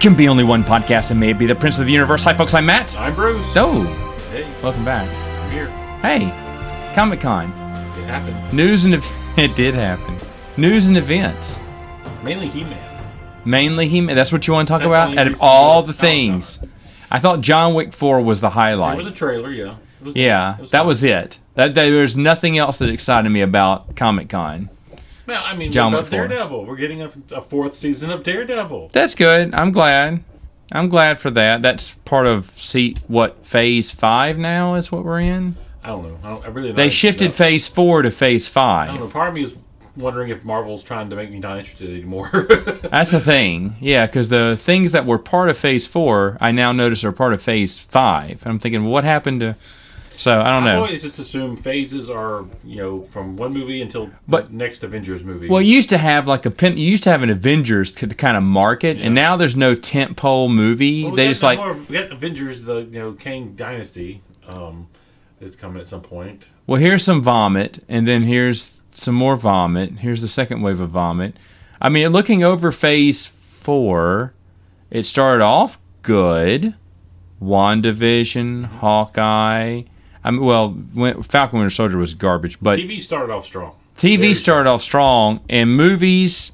can be only one podcast, and may it be the Prince of the Universe. Hi, folks. I'm Matt. I'm Bruce. Oh, Hey. welcome back. I'm here. Hey, Comic-Con. It happened. News and it did happen. News and events. Mainly He-Man. Mainly He-Man. That's what you want to talk That's about? only Out of reason all to the talk things. about I thought John Wick 4 was the highlight. There was a trailer, yeah. That was it. There's nothing else that excited me about Comic-Con. Well, I mean, John what Wick about 4. Daredevil? We're getting a fourth season of Daredevil. That's good. I'm glad. I'm glad for that. That's part of phase 5 now is what we're in? I don't know. I really don't. They shifted phase 4 to phase 5. I don't know. Part of me is wondering if Marvel's trying to make me not interested anymore. That's the thing. Yeah, because the things that were part of phase 4, I now notice are part of phase 5. I'm thinking, well, what happened to... So, I don't know. I always just assume phases are, from one movie until the next Avengers movie. Well, you used to have you used to have an Avengers to kind of market, and now there's no tentpole movie. Well, they just we got Avengers, the Kang Dynasty, is coming at some point. Well, here's some vomit, and then here's some more vomit. Here's the second wave of vomit. I mean, looking over phase 4, it started off good. WandaVision, Hawkeye. Falcon Winter Soldier was garbage, but TV started off strong. TV started off strong, and movies,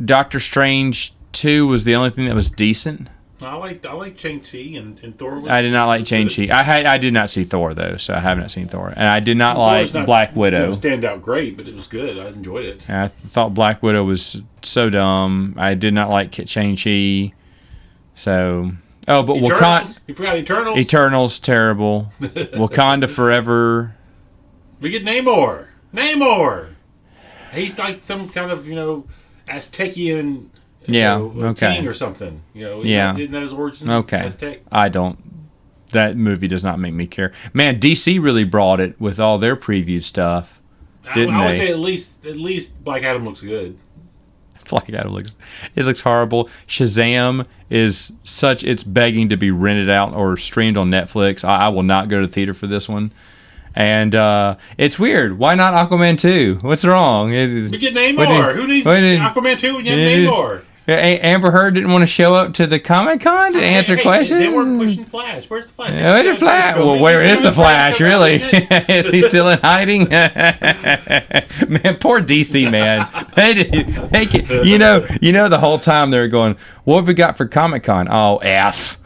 Doctor Strange 2 was the only thing that was decent. I like Shang-Chi and Thor. I did not like Shang-Chi. I did not see Thor, though, so I have not seen Thor. And I did not like Black Widow. It stand out great, but it was good. I enjoyed it. I thought Black Widow was so dumb. I did not like Shang-Chi. So... Oh, but Wakanda... You forgot Eternals? Eternals, terrible. Wakanda Forever. We get Namor. Namor! He's like some kind of, Aztecian... king or something. Isn't that his origin? Okay. Aztec? I don't... That movie does not make me care. Man, DC really brought it with all their preview stuff. Didn't I would they? say at least Black Adam looks good. Black Adam looks horrible. Shazam it's begging to be rented out or streamed on Netflix. I will not go to the theater for this one. And it's weird. Why not Aquaman 2? What's wrong? We get Namor. Who needs Aquaman 2 when you have Namor? Amber Heard didn't want to show up to the Comic-Con to answer questions? They weren't pushing Flash. Where's the Flash? Where's the Flash? Well, where is the Flash, really? Is he still in hiding? Man, poor DC, man. The whole time they were going, what have we got for Comic-Con? Oh, F.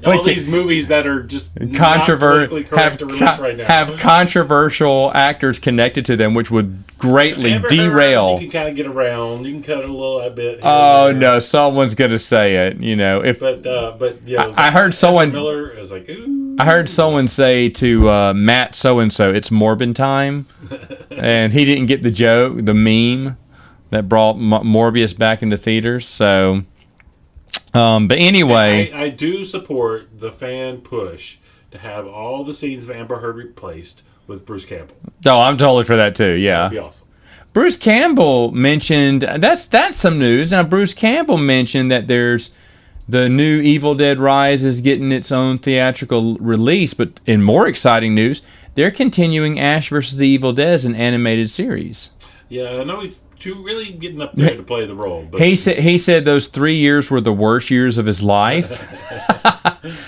All these movies that are just not politically correct to release right now. Have controversial actors connected to them, which would greatly Amber derail. Heard, you can kind of get around. You can cut it a little bit. Oh no, someone's gonna say it. I heard someone. Miller is like, ooh. I heard someone say to Matt so and so, "It's Morbin time," and he didn't get the joke, the meme that brought Morbius back into theaters. So, but anyway, I do support the fan push to have all the scenes of Amber Heard replaced with Bruce Campbell. Oh, I'm totally for that too. Yeah, that'd be awesome. Bruce Campbell mentioned that's some news. Now, Bruce Campbell mentioned that there's the new Evil Dead Rise is getting its own theatrical release, but in more exciting news, they're continuing Ash vs. the Evil Dead as an animated series. Yeah, I know he's really getting up there to play the role. But he said those 3 years were the worst years of his life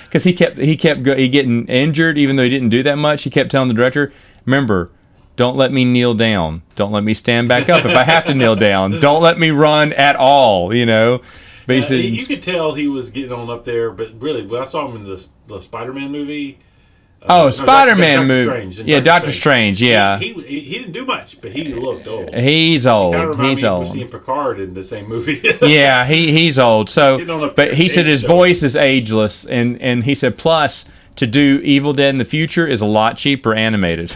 because he kept getting injured even though he didn't do that much. He kept telling the director, remember, don't let me kneel down. Don't let me stand back up if I have to kneel down. Don't let me run at all, But he said, you could tell he was getting on up there, but really, when I saw him in the Spider-Man movie... Spider-Man movie. Yeah, Doctor Strange, yeah. He didn't do much, but he looked old. He's old. He's old. Of seeing Picard in the same movie. Yeah, he's old. So, but he said his voice is ageless, and he said, plus... to do Evil Dead in the future is a lot cheaper animated.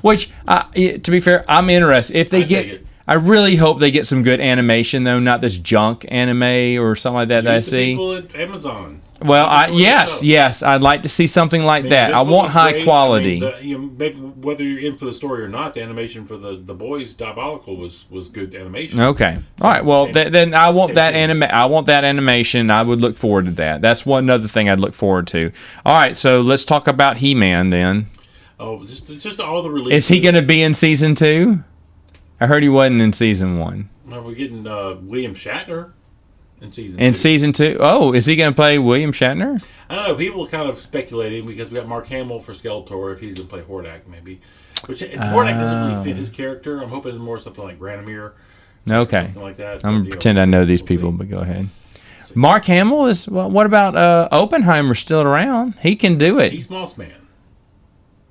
Which, to be fair, I'm interested. If they I really hope they get some good animation, though, not this junk anime or something like that I see. People at Amazon. Well, yes, I'd like to see something like that. I want high quality. Maybe whether you're in for the story or not, the animation for the boys Diabolical was good animation. Okay, all right. Well, then I want that I want that animation. I would look forward to that. That's one other thing I'd look forward to. All right, so let's talk about He-Man then. Oh, just all the releases. Is he going to be in season 2? I heard he wasn't in season 1. Well, we're getting William Shatner in season 2. In season 2? Oh, is he going to play William Shatner? I don't know. People kind of speculating because we got Mark Hamill for Skeletor, if he's going to play Hordak, maybe. Which Hordak doesn't really fit his character. I'm hoping more something like Granomir. Okay. Something like that. I'm going to pretend I know these people, but go ahead. Mark Hamill is... Well, what about Oppenheimer still around? He can do it. He's Moss Man.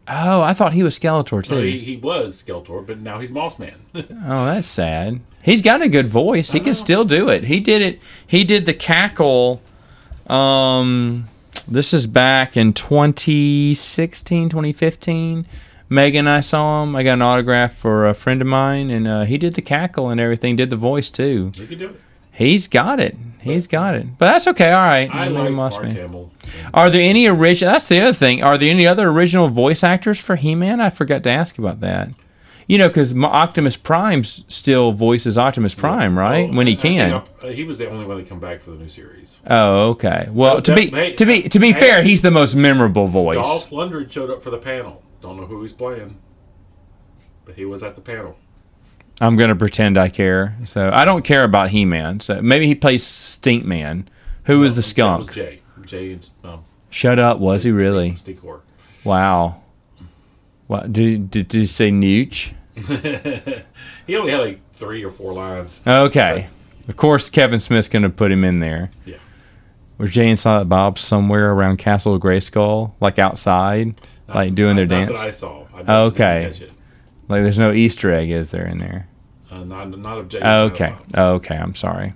Oh, I thought he was Skeletor, too. No, he was Skeletor, but now he's Moss Man. Oh, that's sad. He's got a good voice. He can still do it. He did it. He did the cackle. This is back in 2016, 2015. Megan, I saw him. I got an autograph for a friend of mine, and he did the cackle and everything. Did the voice, too. He can do it. He's got it. He's got it. But that's okay. All right. I like Mark Hamill. Are there any original... That's the other thing. Are there any other original voice actors for He-Man? I forgot to ask you about that. You know, because Optimus Prime still voices Optimus Prime, right? When he can. He was the only one to come back for the new series. Oh, okay. Well, to be fair, he's the most memorable voice. Dolph Lundgren showed up for the panel. Don't know who he's playing, but he was at the panel. I'm going to pretend I care. So I don't care about He-Man. So maybe he plays Stinkman. Who was the skunk? That was Jay. Shut up. Was he really? Stinkor. Wow. What did you say Nooch? He only had like 3 or 4 lines. Okay. Of course, Kevin Smith's going to put him in there. Yeah. Was Jay and Silent Bob somewhere around Castle Grayskull, like outside, doing their dance? Not that I saw. Okay. Catch it. Like there's no Easter egg, is there, in there? Not of Jay. Okay. Okay. I'm sorry.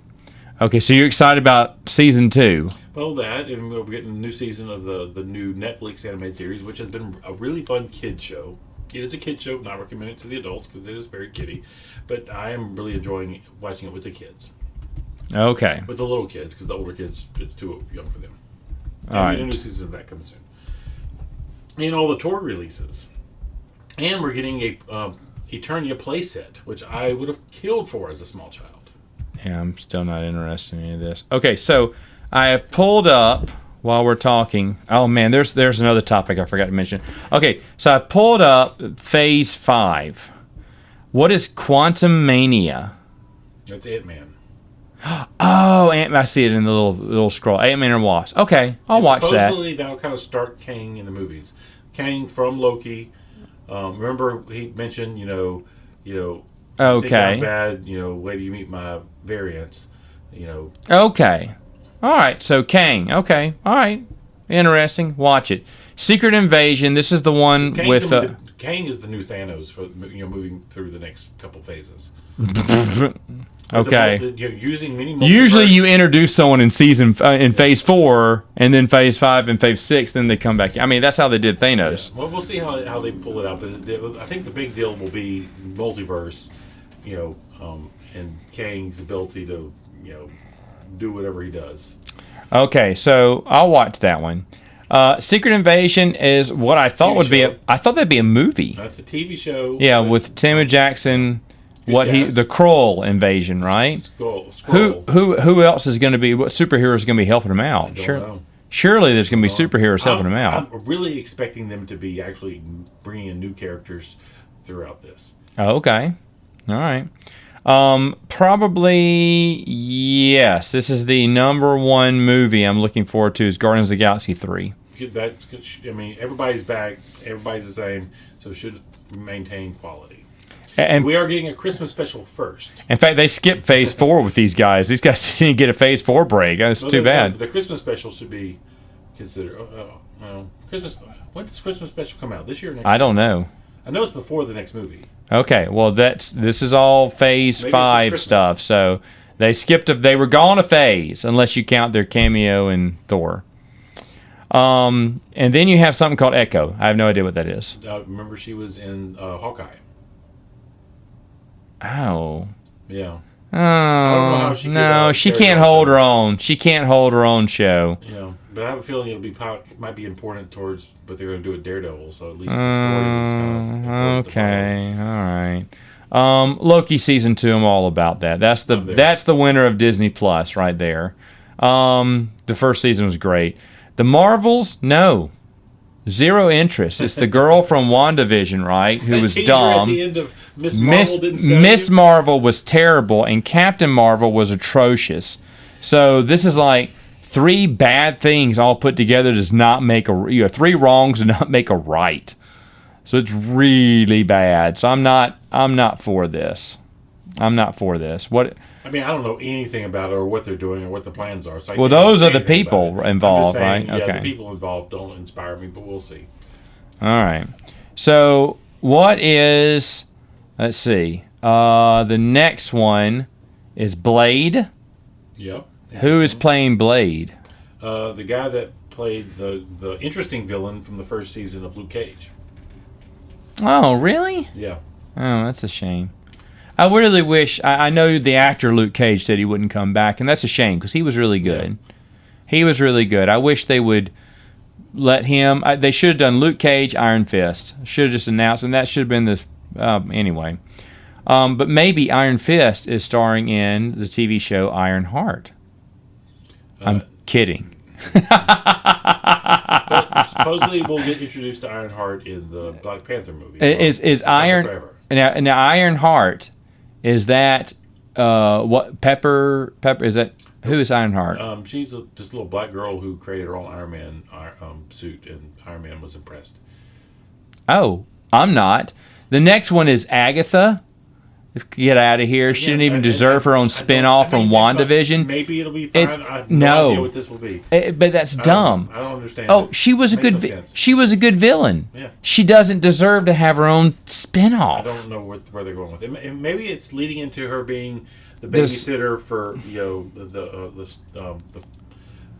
Okay, so you're excited about season 2? Well, that, and we're getting a new season of the new Netflix animated series, which has been a really fun kid show. It is a kid show, not recommended to the adults because it is very kiddie, but I am really enjoying watching it with the kids. Okay. With the little kids, because the older kids, it's too young for them. All right. A new season of that comes soon. And all the toy releases. And we're getting a Eternia playset, which I would have killed for as a small child. Yeah, I'm still not interested in any of this. Okay, so I have pulled up while we're talking. Oh man, there's another topic I forgot to mention. Okay, so I pulled up Phase 5. What is Quantum Mania? That's Ant-Man. Oh, I see it in the little scroll. Ant-Man and Wasp. Okay, I'll watch that. Supposedly that'll kind of start Kang in the movies. Kang from Loki. Remember he mentioned, okay. Think I'm bad, wait till you meet my variants, Okay. All right, so Kang. Okay. All right. Interesting. Watch it. Secret Invasion. This is the one with... Kang is the new Thanos for, moving through the next couple phases. Okay. Using many Usually you introduce someone in phase 4, and then phase 5 and phase 6, then they come back. I mean, that's how they did Thanos. Yeah. Well, we'll see how they pull it out. But I think the big deal will be multiverse, and Kang's ability to, do whatever he does. Okay, so I'll watch that one. Secret Invasion is what I thought would be I thought that'd be a movie. That's a TV show. Yeah, with Samuel Jackson. The Skrull invasion, right? Skrull. Who else is going to be? What superhero is going to be helping him out? I don't know. Surely there's going to be superheroes helping him out. I'm really expecting them to be actually bringing in new characters throughout this. Oh, okay, all right. Probably yes. This is the #1 movie I'm looking forward to. Is Guardians of the Galaxy 3. Everybody's back. Everybody's the same, so it should maintain quality. And we are getting a Christmas special first. In fact, they skipped Phase 4 with these guys. These guys didn't get a Phase 4 break. That's too bad. The Christmas special should be considered. Christmas. When does Christmas special come out? This year or next year? I don't know. I know it's before the next movie. Okay, well this is all Phase 5 stuff. So they skipped. They were gone a phase, unless you count their cameo in Thor. And then you have something called Echo. I have no idea what that is. Remember, she was in Hawkeye. Oh. Yeah. Oh. I don't know how she can't hold her own. She can't hold her own show. Yeah, but I have a feeling might be important towards what they're going to do with Daredevil. So at least the story is kind of okay. All right. Loki Season 2. I'm all about that. That's the winner of Disney Plus right there. The first season was great. The Marvels, no. Zero interest. It's the girl from WandaVision, right? Who was dumb. At the end of Miss Marvel didn't sell Miss you? Marvel was terrible, and Captain Marvel was atrocious. So this is like 3 bad things all put together does not make a 3 wrongs do not make a right. So it's really bad. So I'm not for this. I'm not for this. What? I mean, I don't know anything about it or what they're doing or what the plans are. So Well, those are the people involved, right? Yeah, Okay. the people involved don't inspire me, but we'll see. All right. So what is? Let's see. The next one is Blade. Yep. Who is playing Blade? The guy that played the interesting villain from the first season of Luke Cage. Oh, really? Yeah. Oh, that's a shame. I really wish. I know the actor Luke Cage said he wouldn't come back, and that's a shame because he was really good. Yeah. He was really good. I wish they would let him. They should have done Luke Cage, Iron Fist. Should have just announced, and that should have been the anyway. But maybe Iron Fist is starring in the TV show Iron Heart. I'm kidding. But supposedly we'll get introduced to Ironheart in the Black Panther movie. Is Iron now Iron Heart? Is that what Pepper is that? Who is Ironheart? She's just a little black girl who created her own Iron Man suit, and Iron Man was impressed. Oh, I'm not. The next one is Agatha. Get out of here. She didn't even deserve her own spin-off from WandaVision. Maybe it'll be fine. I have no idea what this will be. But that's dumb. I don't understand. Oh, she was a good villain. Yeah. She doesn't deserve to have her own spin-off. I don't know where they're going with it. Maybe it's leading into her being the babysitter for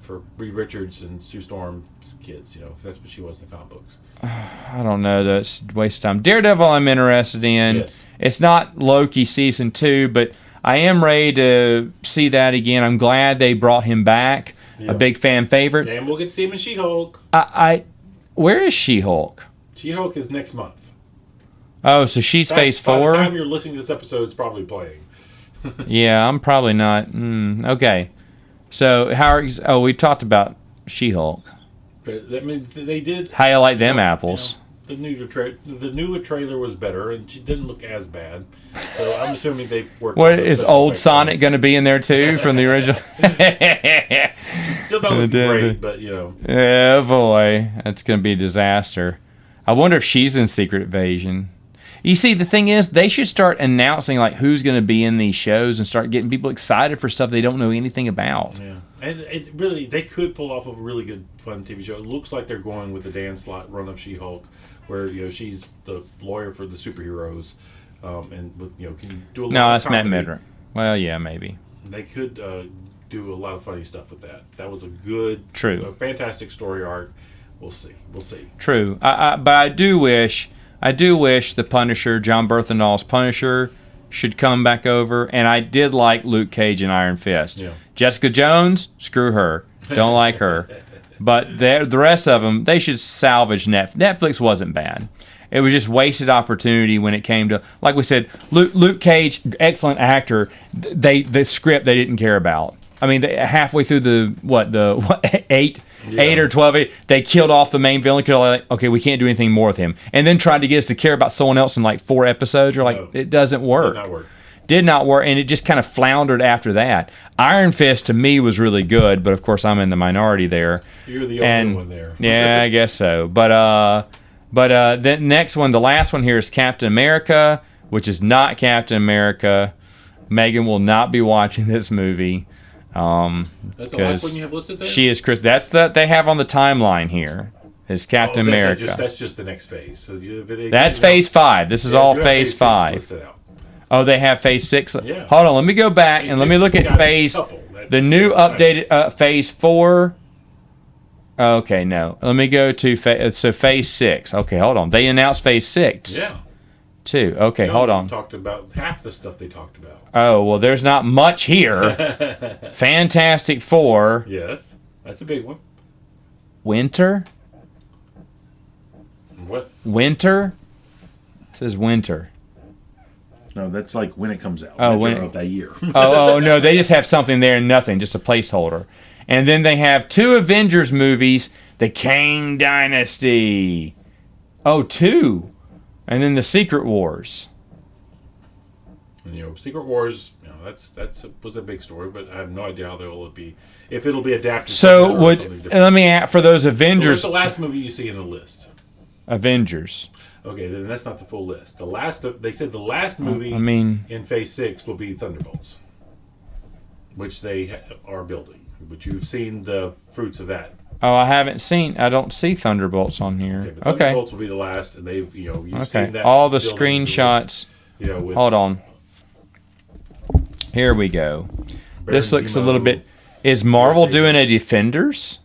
for Reed Richards and Sue Storm's kids. That's what she was in the comic books. I don't know. That's a waste of time. Daredevil I'm interested in. Yes. It's not Loki Season 2, but I am ready to see that again. I'm glad they brought him back. Yeah. A big fan favorite. And we'll get to see him in She-Hulk. Where is She-Hulk? She-Hulk is next month. Oh, so she's Phase 4? By the time you're listening to this episode, it's probably playing. Yeah, I'm probably not. Okay. So, we talked about She-Hulk. I mean, they did. How you like them apples? The new trailer was better, and she didn't look as bad. So I'm assuming they've worked. What is old Sonic going to be in there too from the original? Still don't look great, but Yeah, boy, that's going to be a disaster. I wonder if she's in Secret Invasion. You see, the thing is, they should start announcing like who's going to be in these shows and start getting people excited for stuff they don't know anything about. Yeah, and they could pull off a really good, fun TV show. It looks like they're going with the Dan Slott run of She-Hulk, where she's the lawyer for the superheroes, and can do a lot. No, of that's Matt Midler. Well, yeah, maybe they could do a lot of funny stuff with that. That was a good, a fantastic story arc. We'll see. True, but I do wish the Punisher, John Berthendall's Punisher, should come back over. And I did like Luke Cage and Iron Fist. Yeah. Jessica Jones, screw her. Don't like her. But the rest of them, they should salvage Netflix wasn't bad. It was just wasted opportunity when it came to, like we said, Luke Cage, excellent actor. The script they didn't care about. I mean, halfway through the 8 or 12, they killed off the main villain. Okay, we can't do anything more with him. And then tried to get us to care about someone else in like 4 episodes. You're like, it doesn't work. Did not work, and it just kind of floundered after that. Iron Fist to me was really good, but of course I'm in the minority there. You're the only one there. Yeah, I guess so. But the next one, the last one here is Captain America, which is not Captain America. Megan will not be watching this movie. That's the last one you have listed there? She is Chris. That's they have on the timeline here. Is Captain America. That's just the next phase. So that's Phase 5. This is all Phase 5. Oh, they have Phase 6? Yeah. Hold on, let me go back and let me look at the new updated Phase 4. Okay, no. Let me go to Phase 6. Okay, hold on. They announced Phase 6. Yeah. Too. Okay, hold on. Talked about half the stuff they talked about. Oh, well, there's not much here. Fantastic Four. Yes, that's a big one. Winter? What? Winter? It says winter. No, that's like when it comes out. Oh, winter of that year. oh, no, they just have something there and nothing, just a placeholder. And then they have 2 Avengers movies The Kang Dynasty. Oh, 2. And then the Secret Wars. And, Secret Wars, was a big story, but I have no idea how it'll be, if it'll be adapted. So let me ask for those Avengers. So what's the last movie you see in the list? Avengers. Okay, then that's not the full list. They said the last movie in Phase 6 will be Thunderbolts, which they are building. But you've seen the fruits of that. Oh, I don't see Thunderbolts on here. Okay, but Thunderbolts will be the last, and you've seen that. All the screenshots. Hold on. Here we go. This looks a little bit. Is Marvel doing a Defenders?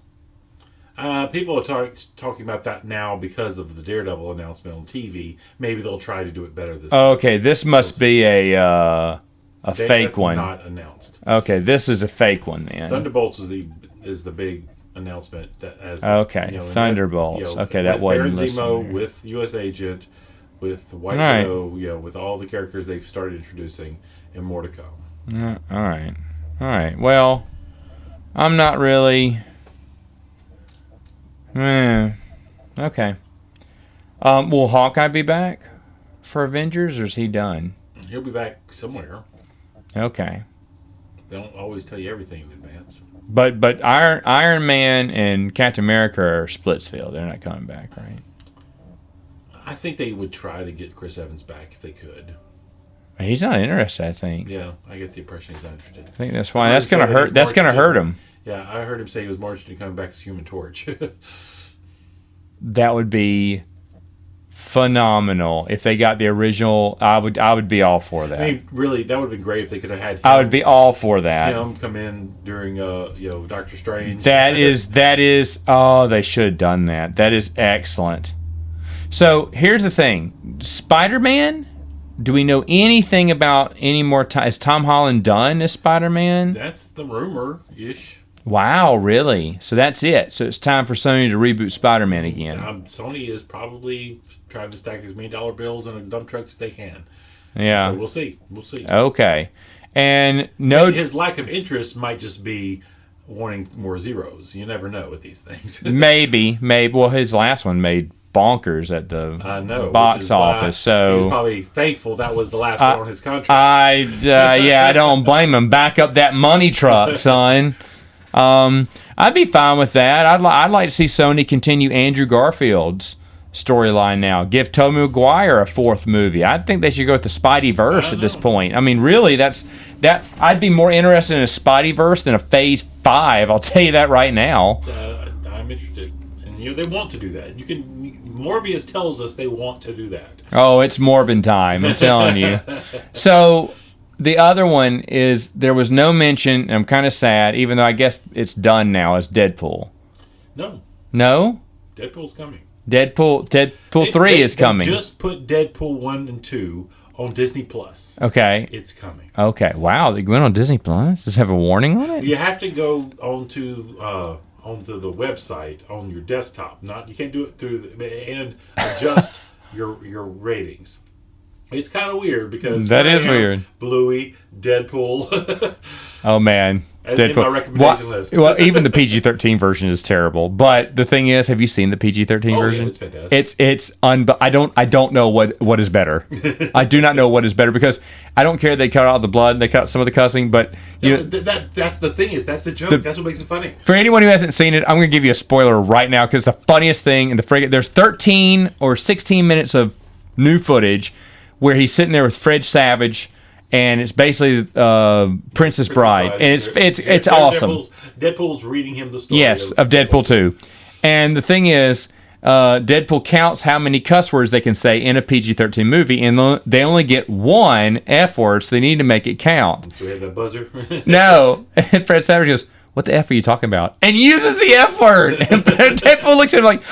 People are talking about that now because of the Daredevil announcement on TV. Maybe they'll try to do it better this time. Okay, this must be a fake one. Not announced. Okay, this is a fake one, man. Thunderbolts is the big announcement that Thunderbolts. That wasn't Baron Zemo with U.S. Agent, with White Widow, with all the characters they've started introducing, and more to come. All right. Well, I'm not really. Okay. Will Hawkeye be back for Avengers, or is he done? He'll be back somewhere. Okay. They don't always tell you everything in advance. But Iron Man and Captain America are Splitsville. They're not coming back, right? I think they would try to get Chris Evans back if they could. He's not interested, I think. Yeah, I get the impression he's not interested. I think that's why. That's gonna hurt. That's gonna hurt him. Yeah, I heard him say he was more interested in coming back as Human Torch. That would be phenomenal if they got the original. I would be all for that. I mean, really, that would have been great if they could have had him, I would be all for that. Him come in during Doctor Strange. That is. Oh, they should have done that. That is excellent. So here's the thing: Spider-Man. Do we know anything about any more time? Is Tom Holland done as Spider-Man? That's the rumor-ish. Wow, really? So that's it. So it's time for Sony to reboot Spider-Man again. Sony is probably trying to stack as many dollar bills in a dump truck as they can. Yeah. So we'll see. Okay. And his lack of interest might just be wanting more zeros. You never know with these things. maybe. Well, his last one made bonkers at the box office. So he's probably thankful that was the last one on his contract. I don't blame him. Back up that money truck, son. I'd be fine with that. I'd like to see Sony continue Andrew Garfield's storyline now. Give Tobey Maguire a 4th movie. I think they should go with the Spideyverse at this point. I mean, really, that. I'd be more interested in a Spideyverse than a Phase 5. I'll tell you that right now. I'm interested. And they want to do that. Morbius tells us they want to do that. Oh, it's Morbin time, I'm telling you. So the other one is there was no mention, and I'm kind of sad, even though I guess it's done now, is Deadpool. No? Deadpool's coming. Deadpool 3 is coming. They just put Deadpool 1 and 2 on Disney Plus. Okay. It's coming. Okay. Wow, they went on Disney Plus? Does it have a warning on it? You have to go onto the website on your desktop. You can't do it through and adjust your ratings. It's kind of weird because that is weird. Bluey, Deadpool. Oh man, Deadpool. In my recommendation list. Well, even the PG-13 version is terrible. But the thing is, have you seen the PG-13 version? Yeah, it's fantastic. It's I don't know what is better. I do not know what is better because I don't care they cut out the blood, they cut out some of the cussing, but that's the thing that's the joke. That's what makes it funny. For anyone who hasn't seen it, I'm going to give you a spoiler right now because the funniest thing in the frigate, there's 13 or 16 minutes of new footage where he's sitting there with Fred Savage. And it's basically Princess Bride. And it's awesome. Deadpool's reading him the story. Yes, of Deadpool 2. And the thing is, Deadpool counts how many cuss words they can say in a PG-13 movie, and they only get one F word, so they need to make it count. So we have that buzzer? No. And Fred Savage goes, "What the F are you talking about?" And uses the F word. And Deadpool looks at him like,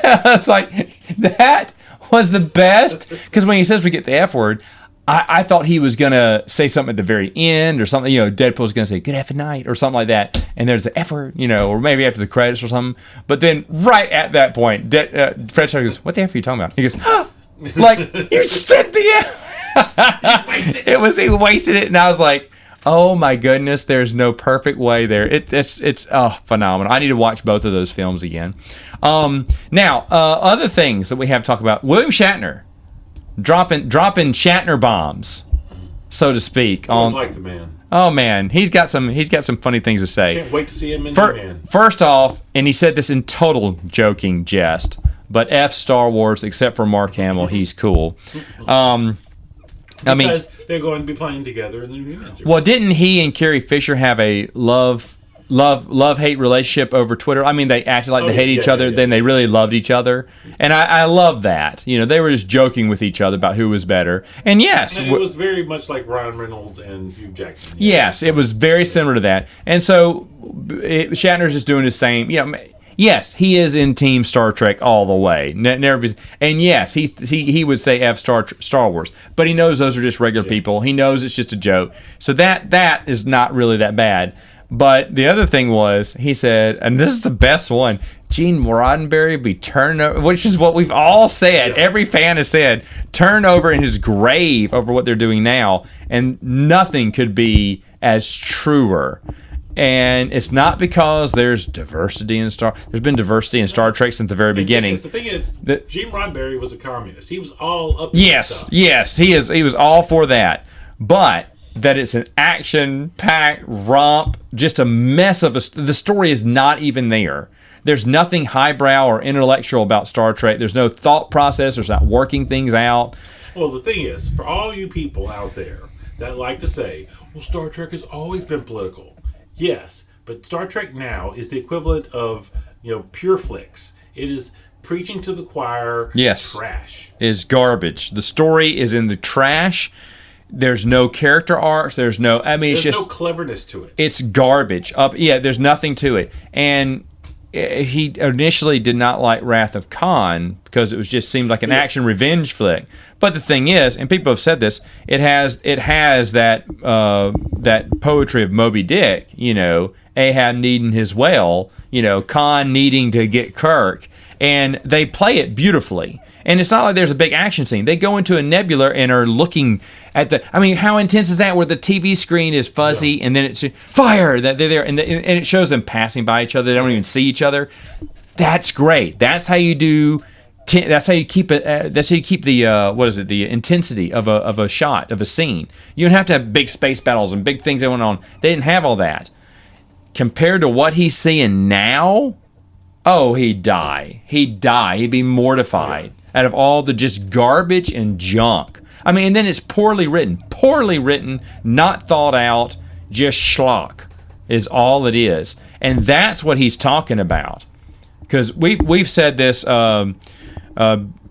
I was like, that was the best. Because when he says we get the F word, I thought he was going to say something at the very end or something. Deadpool's going to say, "Good effing night," or something like that. And there's the F word, or maybe after the credits or something. But then right at that point, Fred Savage goes, "What the F are you talking about?" He goes, like, you said the F. He wasted it. And I was like, Oh my goodness, there's no perfect way there. It's phenomenal. I need to watch both of those films again. Now, other things that we have to talk about. William Shatner dropping Shatner bombs, so to speak. I like the man. Oh man, he's got some funny things to say. Can't wait to see him in Man. First off, and he said this in total joking jest, but F Star Wars, except for Mark Hamill, he's cool. Because they're going to be playing together in the new Man series. Well, didn't he and Carrie Fisher have a love-hate relationship over Twitter? I mean, they acted like they hated each other, then they really loved each other. And I love that. You know, they were just joking with each other about who was better. And yes. And it was very much like Ryan Reynolds and Hugh Jackman. Yes, it was very similar to that. And so Shatner's just doing the same. You know, yes, he is in Team Star Trek all the way. And yes, he would say F Star Wars, but he knows those are just regular people. He knows it's just a joke. So that is not really that bad. But the other thing was, he said, and this is the best one, Gene Roddenberry be turned over, which is what we've all said. Yeah. Every fan has said, turn over in his grave over what they're doing now, and nothing could be as truer. And it's not because there's diversity in there's been diversity in Star Trek since the very beginning. The thing is, Gene Roddenberry was a communist. He was all up. Yes, he was all for that. But that it's an action-packed romp, just a mess of the story is not even there. There's nothing highbrow or intellectual about Star Trek. There's no thought process. There's not working things out. Well, the thing is, for all you people out there that like to say, well, Star Trek has always been political. Yes, but Star Trek now is the equivalent of, pure flicks. It is preaching to the choir. Yes. Trash. Is garbage. The story is in the trash. There's no character arcs. There's no no cleverness to it. It's garbage. There's nothing to it. And he initially did not like Wrath of Khan because it seemed like an action revenge flick. But the thing is, and people have said this, it has that poetry of Moby Dick, Ahab needing his whale, Khan needing to get Kirk, and they play it beautifully. And it's not like there's a big action scene. They go into a nebula and are looking at how intense is that where the TV screen is fuzzy and then it's fire, that they're there and it shows them passing by each other. They don't even see each other. That's great. That's how you do. That's how you keep it. That's how you keep the the intensity of a shot of a scene. You don't have to have big space battles and big things going on. They didn't have all that. Compared to what he's seeing now, he'd die. He'd be mortified out of all the just garbage and junk. And then it's poorly written, not thought out, just schlock is all it is. And that's what he's talking about. Because we've said this, Benjamin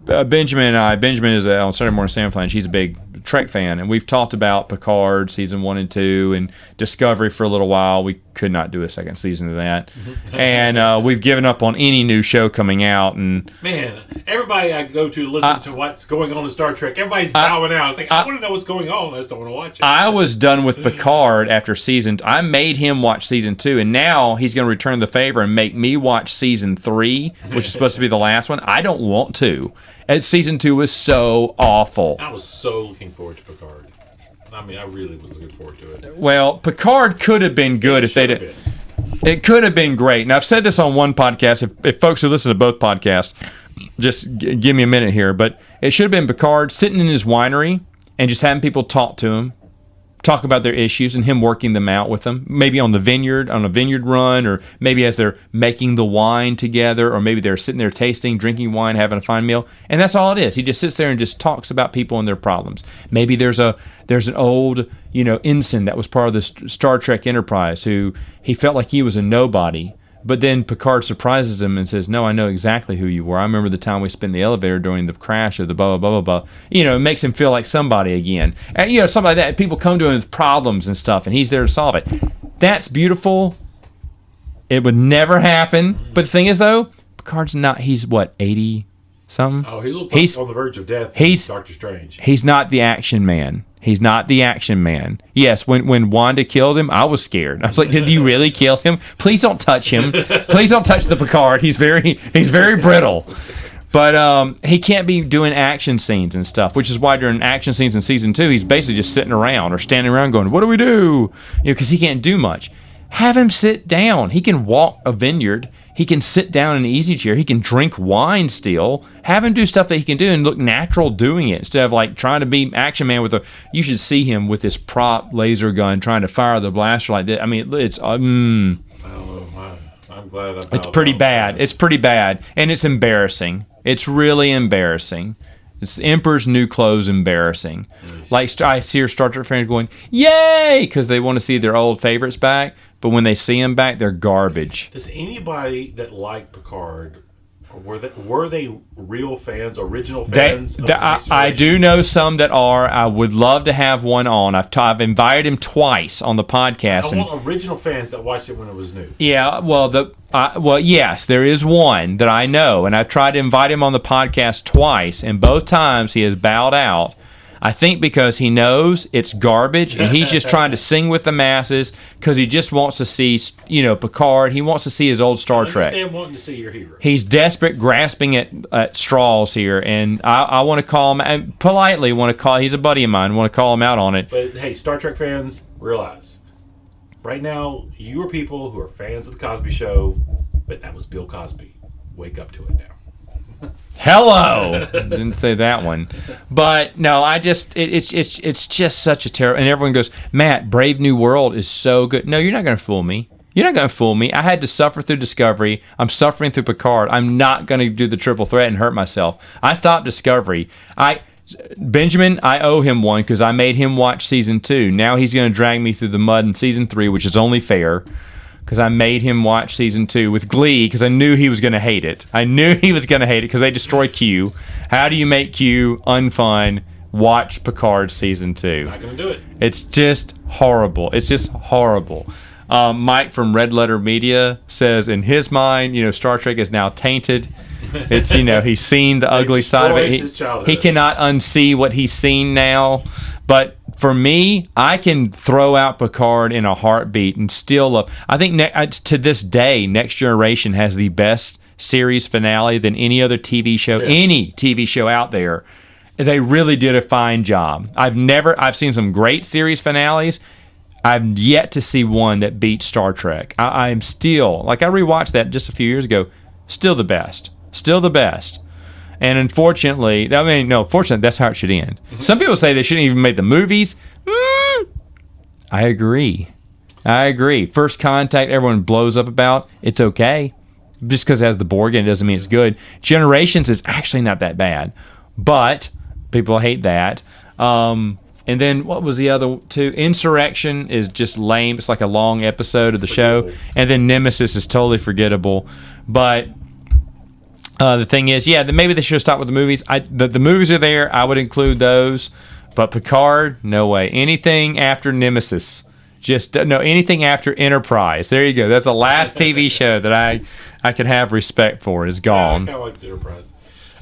and I, Benjamin is on Saturday Morning Sandfly, she's a big Trek fan, and we've talked about Picard season 1 and 2 and Discovery for a little while. We could not do a second season of that. And we've given up on any new show coming out. And man, everybody I go to listen to what's going on in Star Trek, everybody's bowing out. It's like, I want to know what's going on. I just don't want to watch it. I was done with Picard after I made him watch season 2, and now he's going to return the favor and make me watch season 3, which is supposed to be the last one. I don't want to. And season 2 was so awful. I was so looking forward to Picard. I really was looking forward to it. Well, Picard could have been good if they did. It could have been great. Now, I've said this on one podcast. If folks who listen to both podcasts, just give me a minute here. But it should have been Picard sitting in his winery and just having people talk to him, talk about their issues, and him working them out with them. Maybe on a vineyard run, or maybe as they're making the wine together, or maybe they're sitting there tasting, drinking wine, having a fine meal. And that's all it is. He just sits there and just talks about people and their problems. Maybe there's an old, ensign that was part of the Star Trek Enterprise who he felt like he was a nobody. But then Picard surprises him and says, no, I know exactly who you were. I remember the time we spent in the elevator during the crash of the blah, blah, blah, blah, blah. It makes him feel like somebody again. And, something like that. People come to him with problems and stuff, and he's there to solve it. That's beautiful. It would never happen. But the thing is, though, Picard's not, he's what, 80-something? Oh, he looked like on the verge of death. He's Doctor Strange. He's not the action man. He's not the action man. Yes, when Wanda killed him, I was scared. I was like, did you really kill him? Please don't touch him. Please don't touch the Picard. He's very brittle. But he can't be doing action scenes and stuff, which is why during action scenes in season 2, he's basically just sitting around or standing around going, "What do we do?" Because he can't do much. Have him sit down. He can walk a vineyard. He can sit down in an easy chair. He can drink wine still. Have him do stuff that he can do and look natural doing it instead of like trying to be Action Man with a. You should see him with this prop laser gun trying to fire the blaster like that. I mean, it's. I don't know. I'm glad. It's pretty bad. It's pretty bad, and it's embarrassing. It's really embarrassing. It's Emperor's New Clothes embarrassing. Like I hear Star Trek fans going, "Yay!" because they want to see their old favorites back. But when they see them back, they're garbage. Does anybody that liked Picard, were they real fans, original fans? I do know some that are. I would love to have one on. I've invited him twice on the podcast. I want original fans that watched it when it was new. Yeah, well, yes, there is one that I know, and I've tried to invite him on the podcast twice, and both times he has bowed out. I think because he knows it's garbage, and he's just trying to sing with the masses because he just wants to see, Picard. He wants to see his old Star Trek. I understand wanting to see your hero. He's desperate, grasping at straws here, and I want to call him, and politely want to call. He's a buddy of mine. Want to call him out on it. But hey, Star Trek fans, realize right now you are people who are fans of the Cosby Show, but that was Bill Cosby. Wake up to it now. Hello. Didn't say that one, but no, it's just such a terrible. And everyone goes, Matt, Brave New World is so good. No, you're not going to fool me. You're not going to fool me. I had to suffer through Discovery. I'm suffering through Picard. I'm not going to do the triple threat and hurt myself. I stopped Discovery. Benjamin, I owe him one because I made him watch season 2. Now he's going to drag me through the mud in season 3, which is only fair. Because I made him watch season 2 with glee because I knew he was going to hate it. I knew he was going to hate it because they destroy Q. How do you make Q unfun? Watch Picard season 2. Not going to do it. It's just horrible. It's just horrible. Mike from Red Letter Media says in his mind, Star Trek is now tainted. It's, he's seen the ugly side of it. He cannot unsee what he's seen now. But for me, I can throw out Picard in a heartbeat and still love. I think to this day, Next Generation has the best series finale than any other TV show, any TV show out there. They really did a fine job. I've seen some great series finales. I've yet to see one that beats Star Trek. I'm still, I rewatched that just a few years ago, still the best. Still the best. And unfortunately, fortunately, that's how it should end. Mm-hmm. Some people say they shouldn't even make the movies. I agree. First Contact, everyone blows up about. It's okay. Just because it has the Borg in it doesn't mean it's good. Generations is actually not that bad. But people hate that. And then what was the other two? Insurrection is just lame. It's like a long episode of the show. And then Nemesis is totally forgettable. But the thing is, maybe they should have stopped with the movies. The movies are there. I would include those. But Picard, no way. Anything after Nemesis. Anything after Enterprise. There you go. That's the last TV show that I could have respect for. Is gone. I kind of like Enterprise.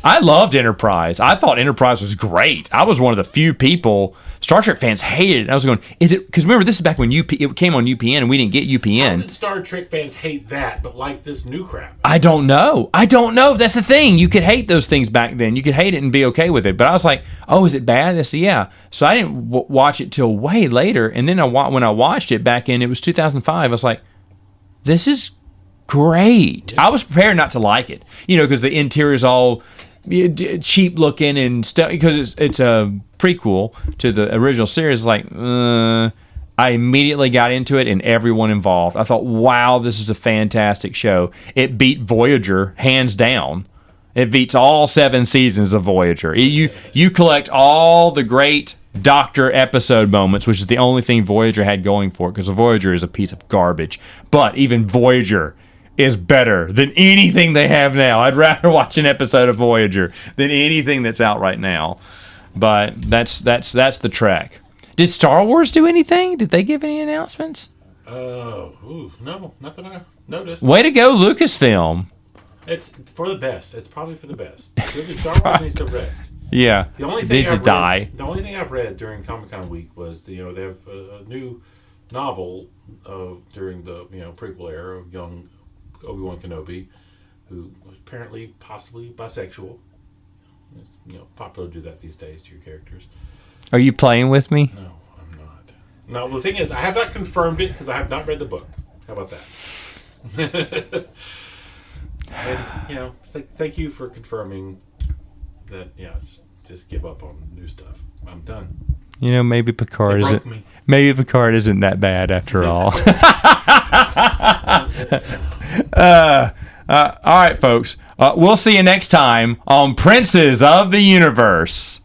I loved Enterprise. I thought Enterprise was great. I was one of the few people. Star Trek fans hated it. I was going, is it? Because remember, this is back when it came on UPN and we didn't get UPN. How did Star Trek fans hate that, but like this new crap? I don't know. That's the thing. You could hate those things back then. You could hate it and be okay with it. But I was like, oh, is it bad? I said, yeah. So I didn't watch it till way later. And then when I watched it back in, it was 2005. I was like, this is great. I was prepared not to like it, because the interior is all cheap looking and stuff, because it's a prequel to the original series. I immediately got into it and everyone involved. I thought, wow, this is a fantastic show. It beat Voyager hands down. It beats all 7 seasons of Voyager. You collect all the great Doctor episode moments, which is the only thing Voyager had going for it, because Voyager is a piece of garbage. But even Voyager is better than anything they have now. I'd rather watch an episode of Voyager than anything that's out right now. But that's the Trek. Did Star Wars do anything? Did they give any announcements? No, not that I noticed. Way to go, Lucasfilm. It's for the best. It's probably for the best. Star Wars needs to rest. Yeah. The only thing I've read during Comic-Con week was they have a new novel during the prequel era of young Obi-Wan Kenobi who was apparently possibly bisexual. Popular to do that these days to your characters. Are you playing with me? No, I'm not. No, the thing is, I have not confirmed it because I have not read the book. How about that? And thank you for confirming that. Just give up on new stuff. I'm done. Maybe Picard isn't that bad after all. All right, folks. We'll see you next time on Princes of the Universe.